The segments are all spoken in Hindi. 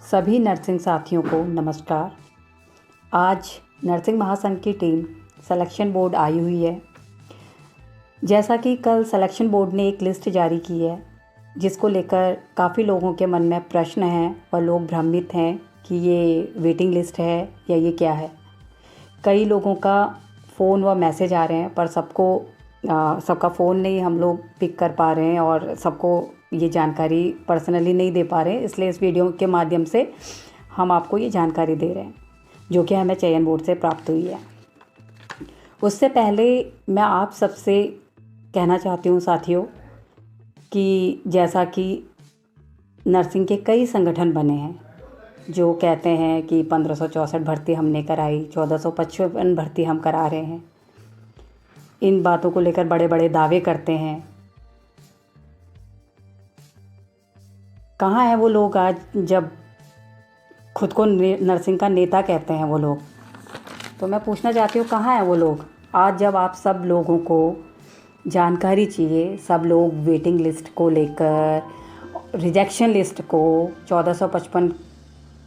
सभी नर्सिंग साथियों को नमस्कार। आज नर्सिंग महासंघ की टीम सिलेक्शन बोर्ड आई हुई है। जैसा कि कल सिलेक्शन बोर्ड ने एक लिस्ट जारी की है जिसको लेकर काफ़ी लोगों के मन में प्रश्न हैं और लोग भ्रमित हैं कि ये वेटिंग लिस्ट है या ये क्या है। कई लोगों का फ़ोन व मैसेज आ रहे हैं पर सबका फ़ोन नहीं हम लोग पिक कर पा रहे हैं और सबको ये जानकारी पर्सनली नहीं दे पा रहे हैं, इसलिए इस वीडियो के माध्यम से हम आपको ये जानकारी दे रहे हैं जो कि हमें चयन बोर्ड से प्राप्त हुई है। उससे पहले मैं आप सबसे कहना चाहती हूँ साथियों कि जैसा कि नर्सिंग के कई संगठन बने हैं जो कहते हैं कि 1564 भर्ती हमने कराई, 1455 भर्ती हम करा रहे हैं, इन बातों को लेकर बड़े बड़े दावे करते हैं। कहाँ हैं वो लोग आज जब खुद को नर्सिंग का नेता कहते हैं वो लोग? तो मैं पूछना चाहती हूँ कहाँ हैं वो लोग आज जब आप सब लोगों को जानकारी चाहिए। सब लोग वेटिंग लिस्ट को लेकर, रिजेक्शन लिस्ट को, 1455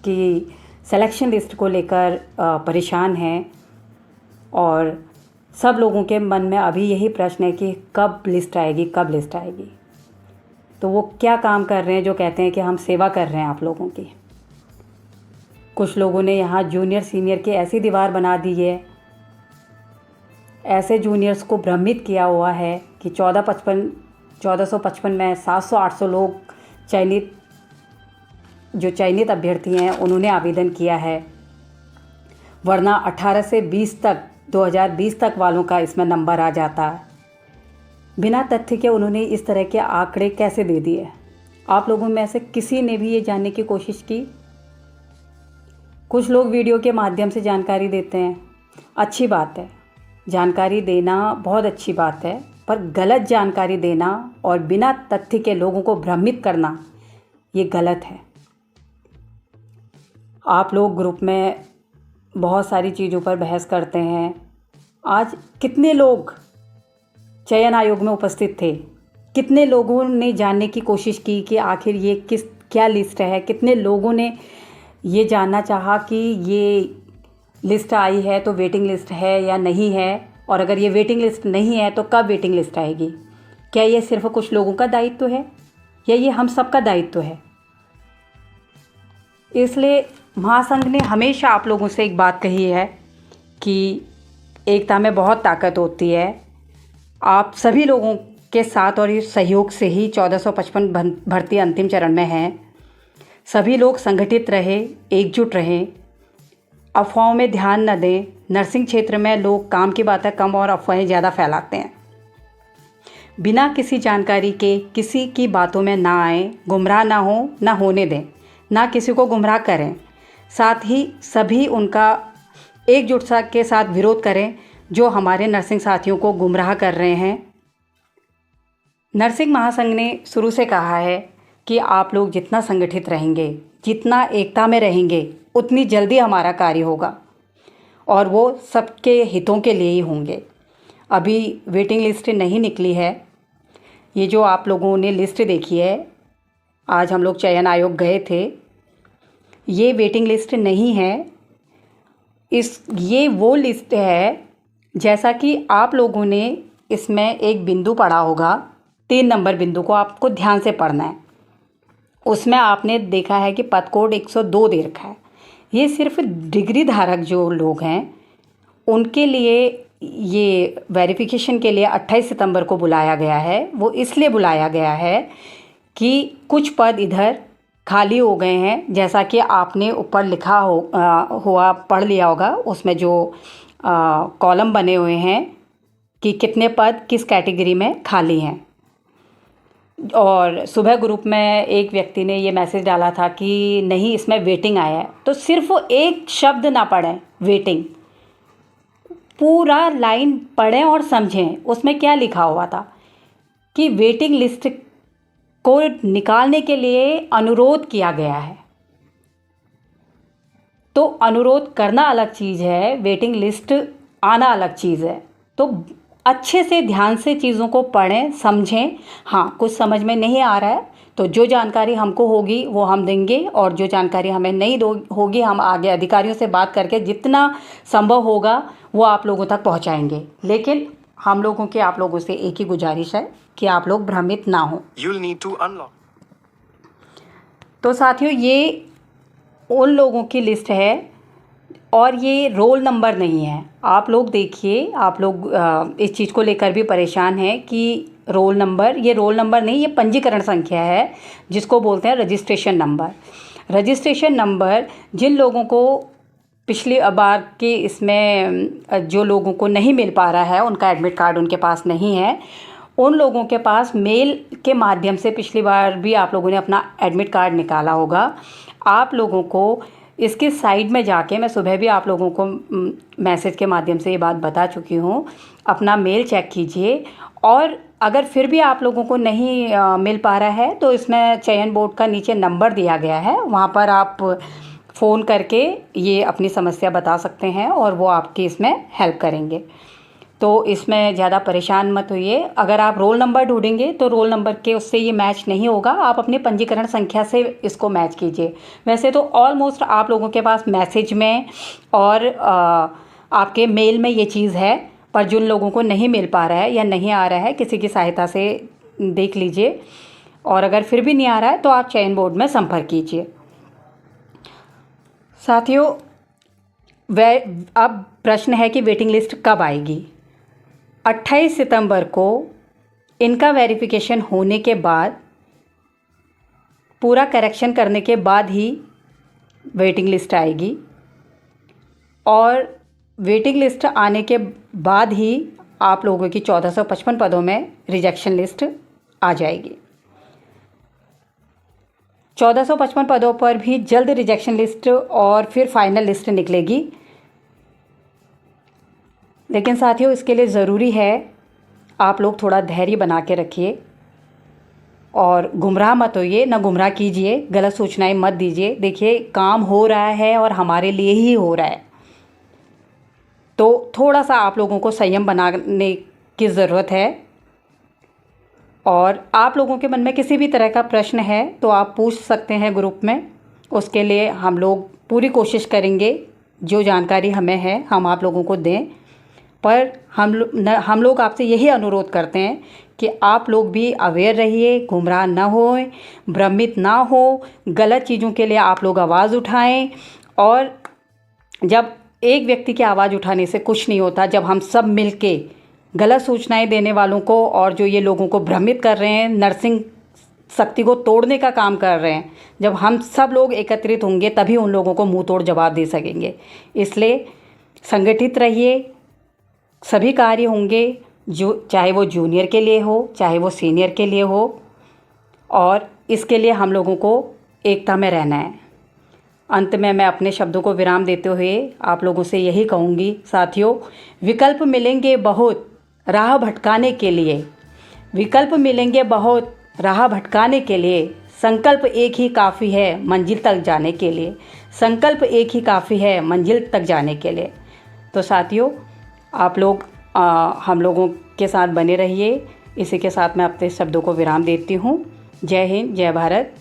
की सिलेक्शन लिस्ट को लेकर परेशान हैं और सब लोगों के मन में अभी यही प्रश्न है कि कब लिस्ट आएगी, कब लिस्ट आएगी। तो वो क्या काम कर रहे हैं जो कहते हैं कि हम सेवा कर रहे हैं आप लोगों की। कुछ लोगों ने यहाँ जूनियर सीनियर की ऐसी दीवार बना दी है, ऐसे जूनियर्स को भ्रमित किया हुआ है कि 1455 में 700-800 लोग चयनित अभ्यर्थी हैं उन्होंने आवेदन किया है, वरना 18 से 20 तक 2020 तक वालों का इसमें नंबर आ जाता है। बिना तथ्य के उन्होंने इस तरह के आंकड़े कैसे दे दिए? आप लोगों में से किसी ने भी ये जानने की कोशिश की? कुछ लोग वीडियो के माध्यम से जानकारी देते हैं, अच्छी बात है, जानकारी देना बहुत अच्छी बात है, पर गलत जानकारी देना और बिना तथ्य के लोगों को भ्रमित करना ये गलत है। आप लोग ग्रुप में बहुत सारी चीज़ों पर बहस करते हैं। आज कितने लोग चयन आयोग में उपस्थित थे? कितने लोगों ने जानने की कोशिश की कि आखिर ये क्या लिस्ट है? कितने लोगों ने ये जानना चाहा कि ये लिस्ट आई है तो वेटिंग लिस्ट है या नहीं है, और अगर ये वेटिंग लिस्ट नहीं है तो कब वेटिंग लिस्ट आएगी? क्या ये सिर्फ कुछ लोगों का दायित्व है या ये हम सबका दायित्व है? इसलिए महासंघ ने हमेशा आप लोगों से एक बात कही है कि एकता में बहुत ताकत होती है। आप सभी लोगों के साथ और इस सहयोग से ही 1455 भर्ती अंतिम चरण में हैं। सभी लोग संगठित रहे, एकजुट रहें, अफवाहों में ध्यान न दें। नर्सिंग क्षेत्र में लोग काम की बातें कम और अफवाहें ज़्यादा फैलाते हैं। बिना किसी जानकारी के किसी की बातों में ना आए, गुमराह ना हो, ना होने दें, ना किसी को गुमराह करें। साथ ही सभी उनका एकजुटता के साथ विरोध करें जो हमारे नर्सिंग साथियों को गुमराह कर रहे हैं। नर्सिंग महासंघ ने शुरू से कहा है कि आप लोग जितना संगठित रहेंगे, जितना एकता में रहेंगे, उतनी जल्दी हमारा कार्य होगा और वो सबके हितों के लिए ही होंगे। अभी वेटिंग लिस्ट नहीं निकली है। ये जो आप लोगों ने लिस्ट देखी है, आज हम लोग चयन आयोग गए थे, ये वेटिंग लिस्ट नहीं है। ये वो लिस्ट है जैसा कि आप लोगों ने इसमें एक बिंदु पढ़ा होगा, 3 नंबर बिंदु को आपको ध्यान से पढ़ना है। उसमें आपने देखा है कि पद कोड 102 दे रखा है। ये सिर्फ डिग्री धारक जो लोग हैं उनके लिए ये वेरिफिकेशन के लिए 28 सितंबर को बुलाया गया है। वो इसलिए बुलाया गया है कि कुछ पद इधर खाली हो गए हैं, जैसा कि आपने ऊपर लिखा हुआ पढ़ लिया होगा। उसमें जो कॉलम बने हुए हैं कि कितने पद किस कैटेगरी में खाली हैं। और सुबह ग्रुप में एक व्यक्ति ने ये मैसेज डाला था कि नहीं इसमें वेटिंग आया है, तो सिर्फ एक शब्द ना पढ़ें वेटिंग, पूरा लाइन पढ़ें और समझें उसमें क्या लिखा हुआ था कि वेटिंग लिस्ट को निकालने के लिए अनुरोध किया गया है। तो अनुरोध करना अलग चीज़ है, वेटिंग लिस्ट आना अलग चीज़ है। तो अच्छे से ध्यान से चीज़ों को पढ़ें, समझें। हाँ, कुछ समझ में नहीं आ रहा है तो जो जानकारी हमको होगी वो हम देंगे, और जो जानकारी हमें नहीं होगी हम आगे अधिकारियों से बात करके जितना संभव होगा वो आप लोगों तक पहुंचाएंगे। लेकिन हम लोगों की आप लोगों से एक ही गुजारिश है कि आप लोग भ्रमित ना हो। You'll need to unlock. तो साथियों, ये उन लोगों की लिस्ट है और ये रोल नंबर नहीं है। आप लोग देखिए, आप लोग इस चीज़ को लेकर भी परेशान हैं कि रोल नंबर, ये रोल नंबर नहीं, ये पंजीकरण संख्या है जिसको बोलते हैं रजिस्ट्रेशन नंबर। रजिस्ट्रेशन नंबर जिन लोगों को पिछली बार के इसमें जो लोगों को नहीं मिल पा रहा है, उनका एडमिट कार्ड उनके पास नहीं है, उन लोगों के पास मेल के माध्यम से पिछली बार भी आप लोगों ने अपना एडमिट कार्ड निकाला होगा। आप लोगों को इसके साइड में जाके, मैं सुबह भी आप लोगों को मैसेज के माध्यम से ये बात बता चुकी हूँ, अपना मेल चेक कीजिए। और अगर फिर भी आप लोगों को नहीं मिल पा रहा है तो इसमें चयन बोर्ड का नीचे नंबर दिया गया है, वहाँ पर आप फ़ोन करके ये अपनी समस्या बता सकते हैं और वो आपकी इसमें हेल्प करेंगे। तो इसमें ज़्यादा परेशान मत होइए। अगर आप रोल नंबर ढूंढेंगे तो रोल नंबर के उससे ये मैच नहीं होगा, आप अपनी पंजीकरण संख्या से इसको मैच कीजिए। वैसे तो ऑलमोस्ट आप लोगों के पास मैसेज में और आपके मेल में ये चीज़ है, पर जिन लोगों को नहीं मिल पा रहा है या नहीं आ रहा है, किसी की सहायता से देख लीजिए। और अगर फिर भी नहीं आ रहा है तो आप चयन बोर्ड में संपर्क कीजिए। साथियों, अब प्रश्न है कि वेटिंग लिस्ट कब आएगी। 28 सितंबर को इनका वेरिफिकेशन होने के बाद, पूरा करेक्शन करने के बाद ही वेटिंग लिस्ट आएगी, और वेटिंग लिस्ट आने के बाद ही आप लोगों की 1455 पदों में रिजेक्शन लिस्ट आ जाएगी। 1455 पदों पर भी जल्द रिजेक्शन लिस्ट और फिर फाइनल लिस्ट निकलेगी। लेकिन साथियों, इसके लिए ज़रूरी है आप लोग थोड़ा धैर्य बना के रखिए और गुमराह मत होइए, ना गुमराह कीजिए, गलत सूचनाएं मत दीजिए। देखिए, काम हो रहा है और हमारे लिए ही हो रहा है, तो थोड़ा सा आप लोगों को संयम बनाने की ज़रूरत है। और आप लोगों के मन में किसी भी तरह का प्रश्न है तो आप पूछ सकते हैं ग्रुप में। उसके लिए हम लोग पूरी कोशिश करेंगे, जो जानकारी हमें है हम आप लोगों को दें। पर हम लोग आपसे यही अनुरोध करते हैं कि आप लोग भी अवेयर रहिए, गुमराह ना होएं, भ्रमित ना हो, गलत चीज़ों के लिए आप लोग आवाज़ उठाएं। और जब एक व्यक्ति की आवाज़ उठाने से कुछ नहीं होता, जब हम सब मिलके गलत सूचनाएं देने वालों को और जो ये लोगों को भ्रमित कर रहे हैं, नर्सिंग शक्ति को तोड़ने का काम कर रहे हैं, जब हम सब लोग एकत्रित होंगे तभी उन लोगों को मुंह तोड़ जवाब दे सकेंगे। इसलिए संगठित रहिए, सभी कार्य होंगे, जो चाहे वो जूनियर के लिए हो, चाहे वो सीनियर के लिए हो, और इसके लिए हम लोगों को एकता में रहना है। अंत में मैं अपने शब्दों को विराम देते हुए आप लोगों से यही कहूँगी, साथियों, विकल्प मिलेंगे बहुत राह भटकाने के लिए, विकल्प मिलेंगे बहुत राह भटकाने के लिए, संकल्प एक ही काफ़ी है मंजिल तक जाने के लिए, संकल्प एक ही काफ़ी है मंजिल तक जाने के लिए। तो साथियों, आप लोग हम लोगों के साथ बने रहिए। इसी के साथ मैं अपने शब्दों को विराम देती हूँ। जय हिंद, जय भारत।